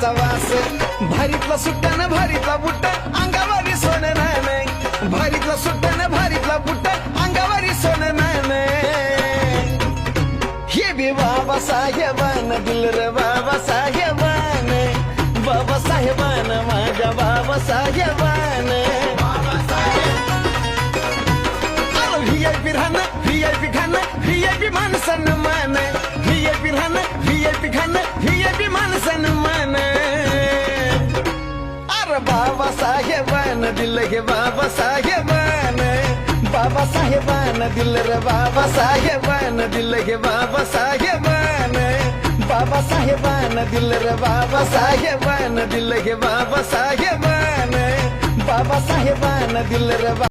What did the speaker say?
फुलाचा वास भारीतला सुट्टान भारीतला बुट्टा अंगावरी सोनं नाणं भारीतला सुट्टान भारीतला बुट्टा अंगावरी सोनं नाणं हे बी बाबा साहेबान दिल रे बाबा साहेबान बाबा साहेबान माझ्या बाबा साहेबान व्हीआयपी राहणं व्हीआयपी खाणं व्हीआयपी माणसानं मान व्हीआयपी राहणं व्हीआयपी खाणं व्हीआयपी माणसानं मान अरे बाबा साहेबान दिल गे बाबा साहेबान बाबा साहेबान दिल रे बाबा साहेबान दिल गे बाबा साहेबान बाबा साहेबान दिल रे बाबा साहेबान दिल गे बाबा साहेबान बाबा साहेबान दिल रे